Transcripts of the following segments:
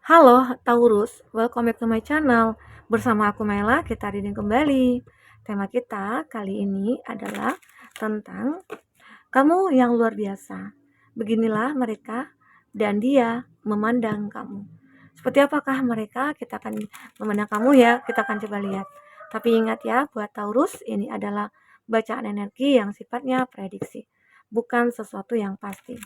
Halo Taurus, welcome back to my channel. Bersama aku Mela, kita reading kembali. Tema kita kali ini adalah tentang kamu yang luar biasa. Beginilah mereka dan dia memandang kamu. Seperti apakah mereka? Kita akan memandang kamu ya, kita akan coba lihat. Tapi ingat ya, buat Taurus ini adalah bacaan energi yang sifatnya prediksi, bukan sesuatu yang pasti.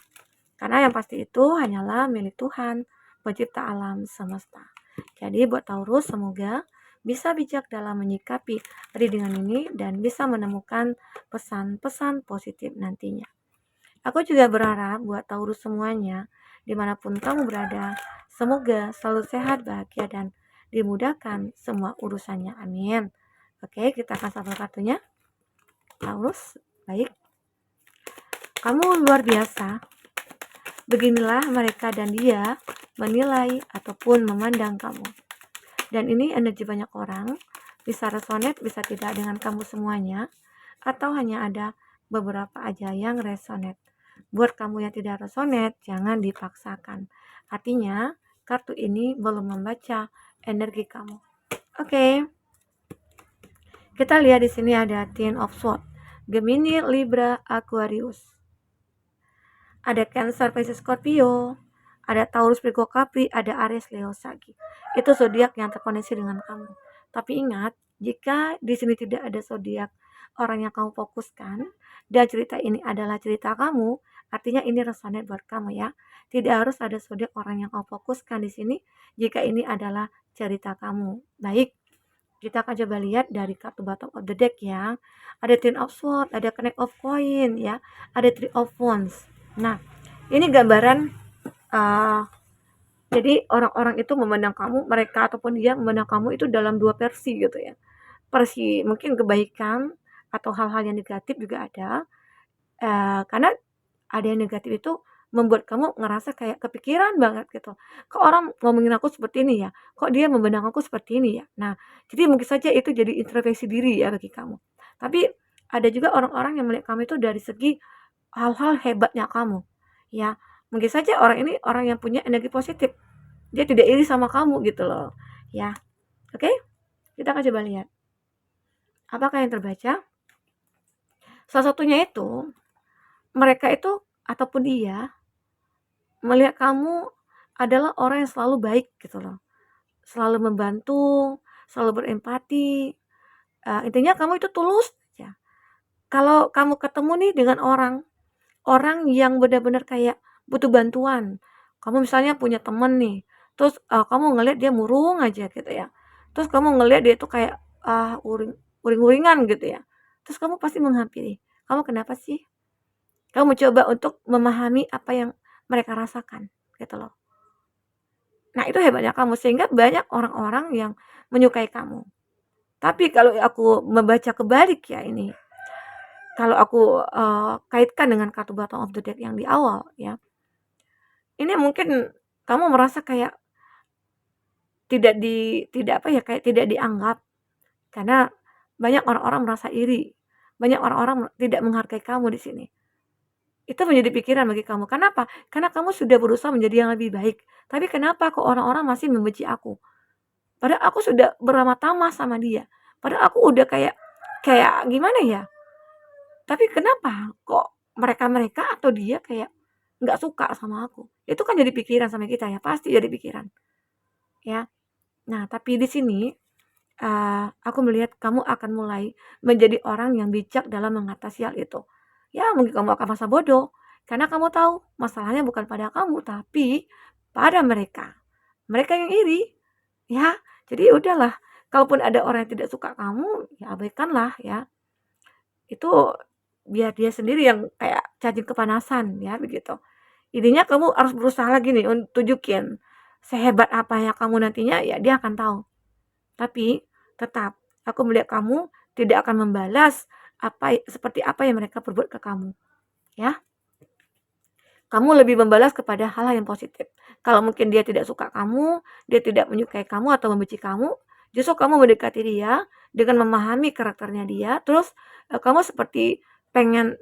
Karena yang pasti itu hanyalah milik Tuhan, pencipta alam semesta. Jadi buat Taurus semoga bisa bijak dalam menyikapi readingan ini dan bisa menemukan pesan-pesan positif nantinya. Aku juga berharap buat Taurus semuanya, dimanapun kamu berada, semoga selalu sehat, bahagia, dan dimudahkan semua urusannya. Amin. Oke, kita akan satu kartunya. Taurus, baik. Kamu luar biasa. Beginilah mereka dan dia menilai ataupun memandang kamu. Dan ini energi banyak orang, bisa resonate, bisa tidak dengan kamu semuanya, atau hanya ada beberapa aja yang resonate. Buat kamu yang tidak resonate, jangan dipaksakan. Artinya, kartu ini belum membaca energi kamu. Oke. Kita lihat di sini ada Ten of Swords, Gemini, Libra, Aquarius. Ada Cancer, Pisces, Scorpio, ada Taurus, Virgo, Capri, ada Aries, Leo, Sagi. Itu zodiak yang terkoneksi dengan kamu. Tapi ingat, jika di sini tidak ada zodiak orang yang kamu fokuskan dan cerita ini adalah cerita kamu, artinya ini resonate buat kamu ya. Tidak harus ada zodiak orang yang kamu fokuskan di sini jika ini adalah cerita kamu. Baik, kita akan coba lihat dari kartu bottom of the deck ya. Ada Ten of Swords, ada Knight of Coin ya, ada Three of Wands. Nah, ini gambaran jadi orang-orang itu memandang kamu, mereka ataupun dia memandang kamu itu dalam dua versi gitu ya. Versi mungkin kebaikan atau hal-hal yang negatif juga ada. Karena ada yang negatif itu membuat kamu ngerasa kayak kepikiran banget gitu. Kok orang ngomongin aku seperti ini ya? Kok dia memandang aku seperti ini ya? Nah, jadi mungkin saja itu jadi introspeksi diri ya bagi kamu. Tapi ada juga orang-orang yang melihat kamu itu dari segi hal-hal hebatnya kamu. Ya, mungkin saja orang ini orang yang punya energi positif. Dia tidak iri sama kamu gitu loh. Ya. Oke? Kita akan coba lihat. Apakah yang terbaca? Salah satunya itu mereka itu ataupun dia melihat kamu adalah orang yang selalu baik gitu loh. Selalu membantu, selalu berempati. Intinya kamu itu tulus ya. Kalau kamu ketemu nih dengan orang yang benar-benar kayak butuh bantuan. Kamu misalnya punya temen nih, terus kamu ngelihat dia murung aja gitu ya. Terus kamu ngelihat dia tuh kayak uring-uringan gitu ya. Terus kamu pasti menghampiri. Kamu kenapa sih? Kamu coba untuk memahami apa yang mereka rasakan gitu loh. Nah, itu hebatnya kamu sehingga banyak orang-orang yang menyukai kamu. Tapi kalau aku membaca kebalik ya ini, kalau aku kaitkan dengan kartu bottom of the deck yang di awal ya, ini mungkin kamu merasa kayak kayak tidak dianggap karena banyak orang-orang merasa iri, banyak orang-orang tidak menghargai kamu di sini. Itu menjadi pikiran bagi kamu. Kenapa? Karena kamu sudah berusaha menjadi yang lebih baik. Tapi kenapa kok orang-orang masih membenci aku? Padahal aku sudah beramah tamah sama dia. Padahal aku udah kayak kayak gimana ya? Tapi kenapa kok mereka-mereka atau dia kayak nggak suka sama aku? Itu kan jadi pikiran sama kita ya, pasti jadi pikiran, ya. Nah, tapi di sini aku melihat kamu akan mulai menjadi orang yang bijak dalam mengatasi hal itu. Ya, mungkin kamu akan merasa bodoh karena kamu tahu masalahnya bukan pada kamu, tapi pada mereka. Mereka yang iri, ya. Jadi udahlah, kalaupun ada orang yang tidak suka kamu, ya abaikanlah ya. Itu biar dia sendiri yang kayak cacing kepanasan ya begitu. Intinya kamu harus berusaha lagi nih untuk tunjukin sehebat apa ya kamu nantinya ya dia akan tahu. Tapi tetap aku melihat kamu tidak akan membalas seperti apa yang mereka perbuat ke kamu. Ya. Kamu lebih membalas kepada hal-hal yang positif. Kalau mungkin dia tidak suka kamu, dia tidak menyukai kamu atau membenci kamu, justru kamu mendekati dia dengan memahami karakternya dia, terus kamu seperti pengen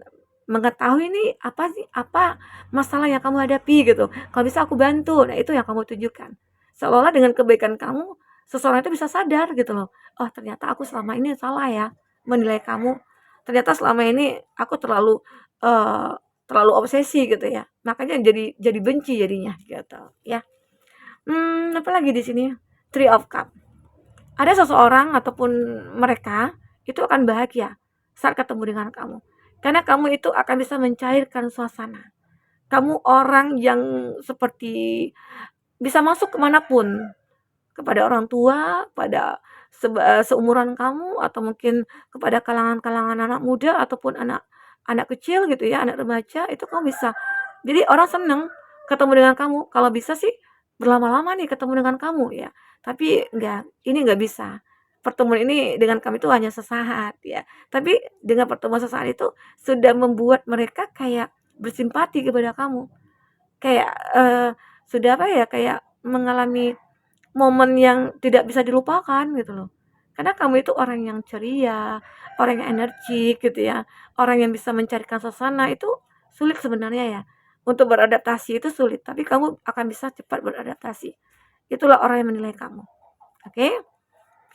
mengetahui nih apa sih, apa masalah yang kamu hadapi gitu. Kalau bisa aku bantu. Nah, itu yang kamu tunjukkan. Seolah-olah dengan kebaikan kamu, seseorang itu bisa sadar gitu loh, "Oh ternyata aku selama ini salah ya, menilai kamu. Ternyata selama ini aku eee, terlalu obsesi," gitu ya. Makanya jadi benci jadinya gitu ya. Apalagi di sini, Three of Cup. Ada seseorang ataupun mereka itu akan bahagia saat ketemu dengan kamu. Karena kamu itu akan bisa mencairkan suasana. Kamu orang yang seperti bisa masuk kemanapun, kepada orang tua, pada seumuran kamu, atau mungkin kepada kalangan-kalangan anak muda ataupun anak anak kecil gitu ya, anak remaja, itu kamu bisa. Jadi orang seneng ketemu dengan kamu. Kalau bisa sih berlama-lama nih ketemu dengan kamu ya. Tapi ini enggak bisa. Pertemuan ini dengan kami itu hanya sesaat ya. Tapi dengan pertemuan sesaat itu sudah membuat mereka kayak bersimpati kepada kamu. Kayak, sudah apa ya, kayak mengalami momen yang tidak bisa dilupakan gitu loh. Karena kamu itu orang yang ceria, orang yang energik gitu ya, orang yang bisa mencarikan suasana itu sulit sebenarnya ya. Untuk beradaptasi itu sulit, tapi kamu akan bisa cepat beradaptasi. Itulah orang yang menilai kamu. Oke?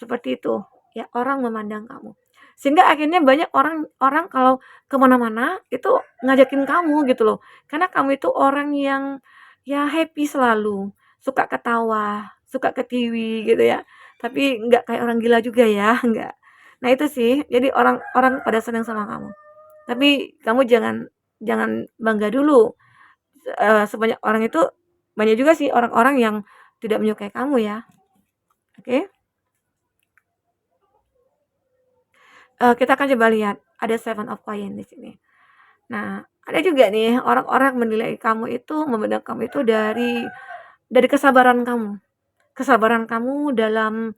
Seperti itu. Ya, orang memandang kamu. Sehingga akhirnya banyak orang orang kalau kemana mana itu ngajakin kamu gitu loh. Karena kamu itu orang yang ya happy selalu, suka ketawa, suka ketiwi gitu ya. Tapi nggak kayak orang gila juga ya, nggak. Nah itu sih, jadi orang-orang pada senang sama kamu. Tapi kamu jangan jangan bangga dulu. Sebanyak orang itu banyak juga sih orang-orang yang tidak menyukai kamu ya. Oke? Kita akan coba lihat, ada Seven of Coin di sini. Nah, ada juga nih orang-orang menilai kamu itu, memandang kamu itu dari kesabaran kamu. Kesabaran kamu dalam,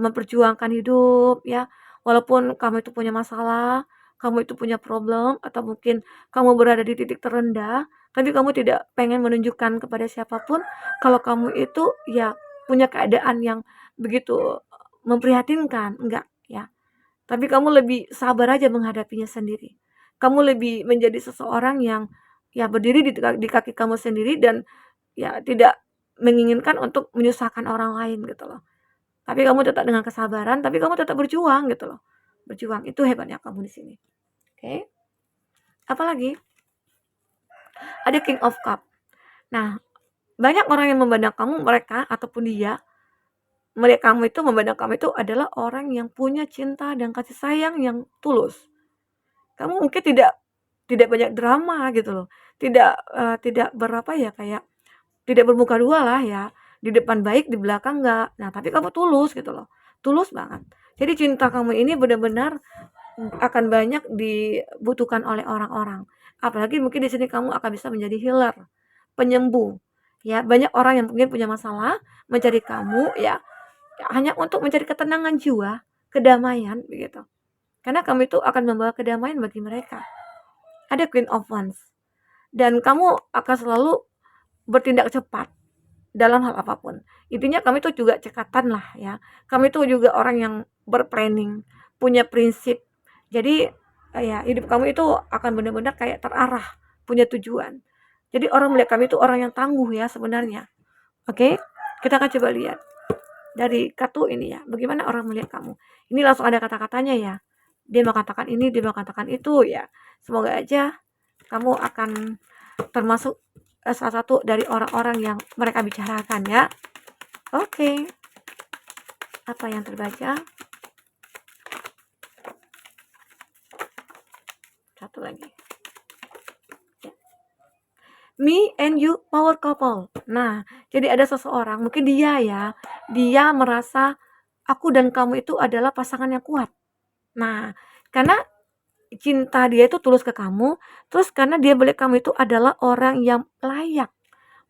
memperjuangkan hidup ya. Walaupun kamu itu punya masalah, kamu itu punya problem, atau mungkin kamu berada di titik terendah, tapi kamu tidak pengen menunjukkan kepada siapapun kalau kamu itu ya punya keadaan yang begitu memprihatinkan, enggak ya. Tapi kamu lebih sabar aja menghadapinya sendiri. Kamu lebih menjadi seseorang yang ya berdiri di kaki kamu sendiri dan ya tidak menginginkan untuk menyusahkan orang lain gitu loh. Tapi kamu tetap dengan kesabaran, tapi kamu tetap berjuang gitu loh. Berjuang itu hebatnya kamu di sini. Oke. Apalagi ada King of Cup. Nah, banyak orang yang memandang kamu, mereka ataupun dia melihat kamu itu, memandang kamu itu adalah orang yang punya cinta dan kasih sayang yang tulus. Kamu mungkin tidak banyak drama gitu loh. Tidak berapa ya, kayak tidak bermuka dua lah ya. Di depan baik, di belakang enggak. Nah, tapi kamu tulus gitu loh. Tulus banget. Jadi cinta kamu ini benar-benar akan banyak dibutuhkan oleh orang-orang. Apalagi mungkin di sini kamu akan bisa menjadi healer, penyembuh. Ya, banyak orang yang mungkin punya masalah mencari kamu ya hanya untuk mencari ketenangan jiwa, kedamaian begitu. Karena kamu itu akan membawa kedamaian bagi mereka. Ada Queen of Wands. Dan kamu akan selalu bertindak cepat dalam hal apapun. Intinya kamu itu juga cekatan lah ya. Kamu itu juga orang yang berplanning, punya prinsip. Jadi ya hidup kamu itu akan benar-benar kayak terarah, punya tujuan. Jadi orang melihat kamu itu orang yang tangguh ya sebenarnya. Oke? Kita akan coba lihat dari kartu ini ya. Bagaimana orang melihat kamu? Ini langsung ada kata-katanya ya. Dia mau katakan ini, dia mau katakan itu ya. Semoga aja kamu akan termasuk salah satu dari orang-orang yang mereka bicarakan ya. Oke. Apa yang terbaca? Satu lagi. Ya. Me and you power couple. Nah, jadi ada seseorang, mungkin dia ya, dia merasa aku dan kamu itu adalah pasangan yang kuat. Nah, karena cinta dia itu tulus ke kamu, terus karena dia melihat kamu itu adalah orang yang layak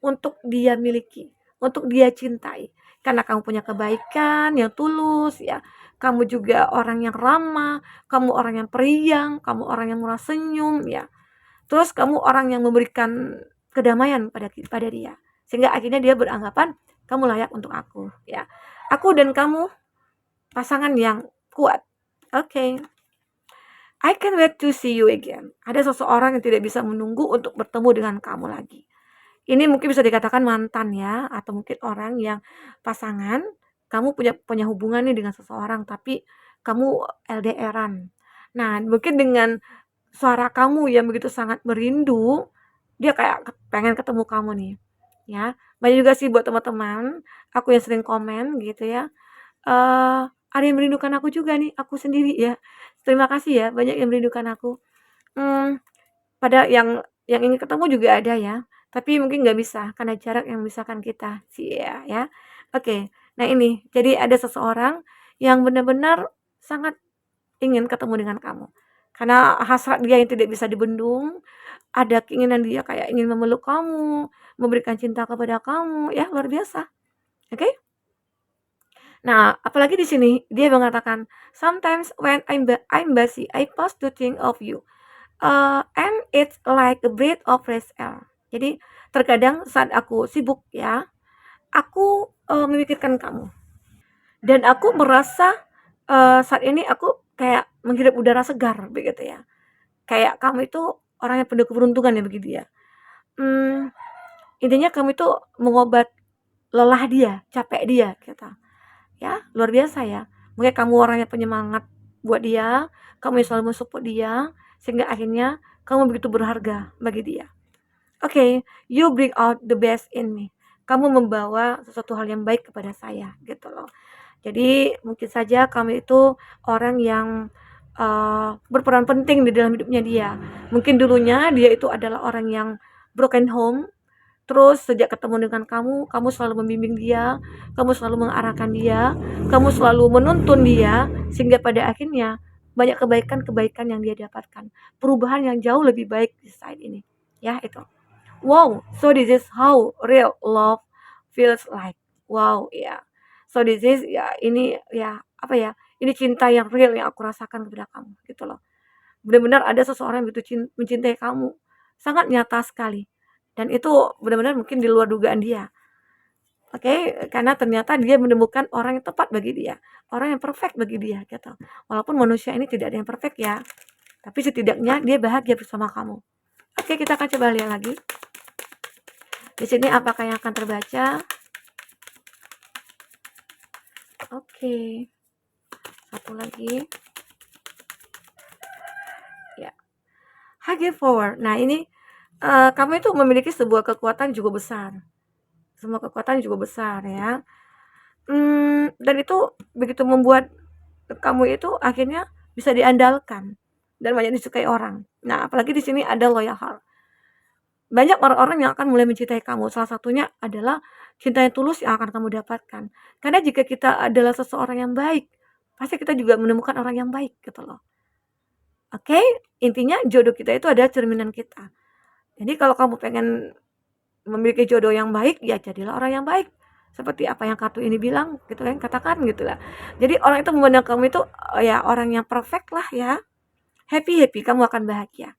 untuk dia miliki, untuk dia cintai. Karena kamu punya kebaikan yang tulus ya. Kamu juga orang yang ramah, kamu orang yang periang, kamu orang yang murah senyum ya. Terus kamu orang yang memberikan kedamaian pada dia. Sehingga akhirnya dia beranggapan kamu layak untuk aku ya. Aku dan kamu pasangan yang kuat. Oke. I can't wait to see you again. Ada seseorang yang tidak bisa menunggu untuk bertemu dengan kamu lagi. Ini mungkin bisa dikatakan mantan ya, atau mungkin orang yang pasangan, kamu punya punya hubungan nih dengan seseorang, tapi kamu LDR-an. Nah, mungkin dengan suara kamu yang begitu sangat merindu, dia kayak pengen ketemu kamu nih, ya. Banyak juga sih buat teman-teman, aku yang sering komen gitu ya, ada yang merindukan aku juga nih, aku sendiri ya. Terima kasih ya, banyak yang merindukan aku. Mmm, pada yang ingin ketemu juga ada ya, tapi mungkin nggak bisa karena jarak yang memisahkan kita. Cia ya. Oke, nah ini, jadi ada seseorang yang benar-benar sangat ingin ketemu dengan kamu. Karena hasrat dia yang tidak bisa dibendung, ada keinginan dia kayak ingin memeluk kamu, memberikan cinta kepada kamu, ya luar biasa. Oke? Nah, apalagi di sini dia mengatakan, "Sometimes when I'm busy, I pause to think of you. And it's like a breath of fresh air." Jadi terkadang saat aku sibuk ya, aku, memikirkan kamu dan aku merasa, saat ini aku kayak menghirup udara segar begitu ya. Kayak kamu itu orang yang penuh keberuntungan ya bagi dia. Mmm, intinya kamu itu mengobat lelah dia, capek dia gitu. Ya, luar biasa ya. Mungkin kamu orang yang penyemangat buat dia, kamu yang selalu men-support dia, sehingga akhirnya kamu begitu berharga bagi dia. Oke, you bring out the best in me. Kamu membawa sesuatu hal yang baik kepada saya, gitu loh. Jadi mungkin saja kamu itu orang yang, berperan penting di dalam hidupnya dia. Mungkin dulunya dia itu adalah orang yang broken home. Terus sejak ketemu dengan kamu selalu membimbing dia, kamu selalu mengarahkan dia, kamu selalu menuntun dia, sehingga pada akhirnya banyak kebaikan-kebaikan yang dia dapatkan. Perubahan yang jauh lebih baik di saat ini. Ya, itu. Wow, so this is how real love feels like. Wow, ya. So this is ya ini ya apa ya? Ini cinta yang real yang aku rasakan kepada kamu gitu loh. Benar-benar ada seseorang yang begitu mencintai kamu. Sangat nyata sekali. Dan itu benar-benar mungkin di luar dugaan dia. Oke, karena ternyata dia menemukan orang yang tepat bagi dia, orang yang perfect bagi dia gitu. Walaupun manusia ini tidak ada yang perfect ya, tapi setidaknya dia bahagia bersama kamu. Oke, kita akan coba lihat lagi. Di sini apakah yang akan terbaca? Oke. Satu lagi. Ya. HG forward. Nah, ini kamu itu memiliki sebuah kekuatan juga besar. Semua kekuatan juga besar ya. Dan itu begitu membuat kamu itu akhirnya bisa diandalkan dan banyak disukai orang. Nah, apalagi di sini ada loyal heart. Banyak orang-orang yang akan mulai mencintai kamu. Salah satunya adalah cinta yang tulus yang akan kamu dapatkan. Karena jika kita adalah seseorang yang baik, pasti kita juga menemukan orang yang baik gitu loh. Oke, intinya jodoh kita itu adalah cerminan kita. Jadi kalau kamu pengen memiliki jodoh yang baik, ya jadilah orang yang baik. Seperti apa yang kartu ini bilang gitu kan, katakan gitu lah. Jadi orang itu memandang kamu itu ya orang yang perfect lah ya. Happy, kamu akan bahagia.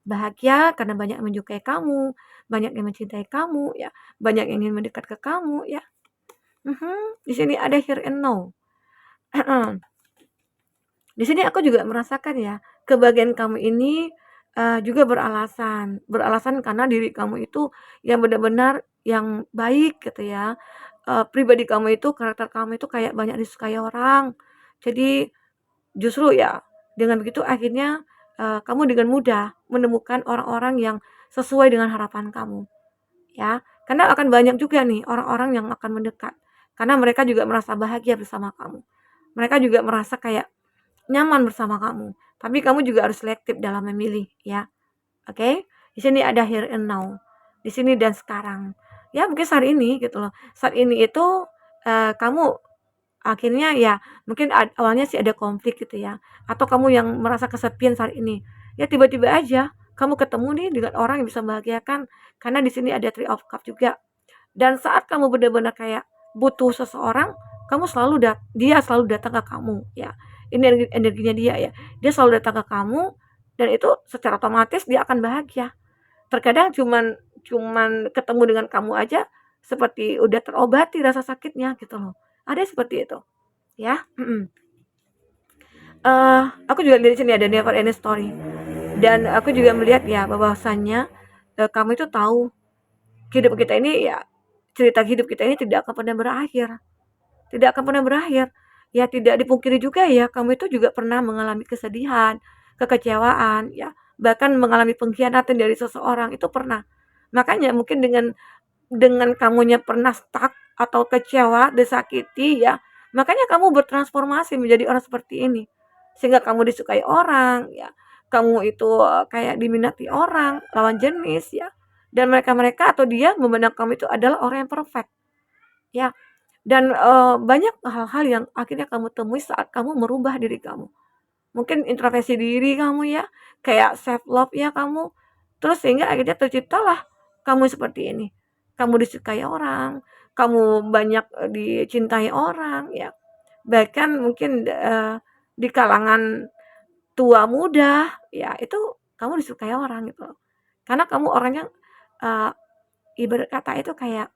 Bahagia karena banyak yang menyukai kamu, banyak yang mencintai kamu ya, banyak yang ingin mendekat ke kamu ya. Di sini ada here and now. Di sini aku juga merasakan ya, kebahagiaan kamu ini, juga beralasan karena diri kamu itu yang benar-benar yang baik gitu ya, pribadi kamu itu, karakter kamu itu kayak banyak disukai orang. Jadi justru ya dengan begitu akhirnya, kamu dengan mudah menemukan orang-orang yang sesuai dengan harapan kamu, ya. Karena akan banyak juga nih orang-orang yang akan mendekat, karena mereka juga merasa bahagia bersama kamu. Mereka juga merasa kayak nyaman bersama kamu, tapi kamu juga harus selektif dalam memilih ya, oke? Di sini ada here and now, di sini dan sekarang. Ya mungkin saat ini gitu loh, saat ini itu, kamu akhirnya ya mungkin awalnya sih ada konflik gitu ya, atau kamu yang merasa kesepian saat ini, ya tiba-tiba aja kamu ketemu nih dengan orang yang bisa membahagiakan, karena di sini ada Three of Cups juga. Dan saat kamu benar-benar kayak butuh seseorang, dia selalu datang ke kamu ya. Ini energinya dia ya. Dia selalu datang ke kamu dan itu secara otomatis dia akan bahagia. Terkadang cuman cuman ketemu dengan kamu aja seperti udah terobati rasa sakitnya gitu loh. Ada seperti itu ya. Aku juga lihat di sini ada never ending story dan aku juga melihat ya bahwasannya kamu itu tahu hidup kita ini ya, cerita hidup kita ini tidak akan pernah berakhir, tidak akan pernah berakhir. Ya tidak dipungkiri juga ya, kamu itu juga pernah mengalami kesedihan, kekecewaan, ya, bahkan mengalami pengkhianatan dari seseorang, itu pernah. Makanya mungkin dengan kamunya pernah stuck atau kecewa, disakiti ya, makanya kamu bertransformasi menjadi orang seperti ini. Sehingga kamu disukai orang ya, kamu itu kayak diminati orang, lawan jenis ya. Dan mereka-mereka atau dia memandang kamu itu adalah orang yang perfect ya. Dan banyak hal-hal yang akhirnya kamu temui saat kamu merubah diri kamu. Mungkin introspeksi diri kamu ya, kayak self love ya kamu. Terus sehingga akhirnya terciptalah kamu seperti ini. Kamu disukai orang, kamu banyak dicintai orang ya. Bahkan mungkin di kalangan tua muda ya itu kamu disukai orang gitu loh. Karena kamu orangnya uh, ibarat kata itu kayak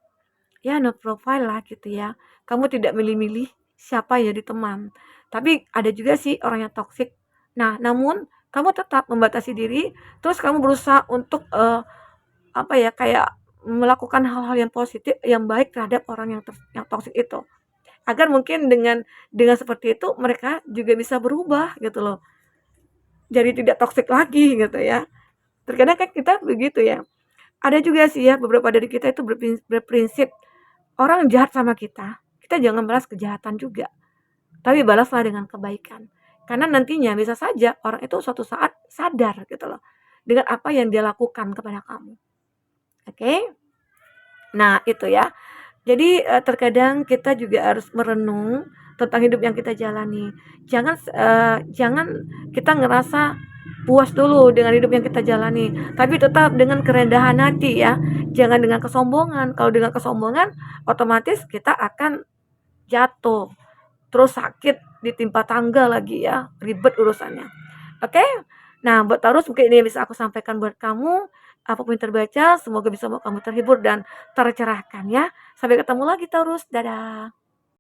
ya no profile lah gitu ya. Kamu tidak milih-milih siapa ya di teman. Tapi ada juga sih orang yang toksik. Nah, namun kamu tetap membatasi diri, terus kamu berusaha untuk apa ya, kayak melakukan hal-hal yang positif, yang baik terhadap orang yang toksik itu. Agar mungkin dengan seperti itu mereka juga bisa berubah gitu loh. Jadi tidak toksik lagi gitu ya. Terkadang kan kita begitu ya. Ada juga sih ya beberapa dari kita itu berprinsip orang jahat sama kita jangan balas kejahatan juga, tapi balaslah dengan kebaikan. Karena nantinya bisa saja orang itu suatu saat sadar gitu loh, dengan apa yang dia lakukan kepada kamu. Oke? Nah, itu ya. Jadi terkadang kita juga harus merenung tentang hidup yang kita jalani. Jangan kita ngerasa puas dulu dengan hidup yang kita jalani, tapi tetap dengan kerendahan hati ya. Jangan dengan kesombongan. Kalau dengan kesombongan, otomatis kita akan jatuh, terus sakit, ditimpa tangga lagi ya, ribet urusannya. Oke? Nah, buat Taurus mungkin ini yang bisa aku sampaikan buat kamu. Apapun yang terbaca, semoga bisa membuat kamu terhibur dan tercerahkan ya. Sampai ketemu lagi Taurus, dadah.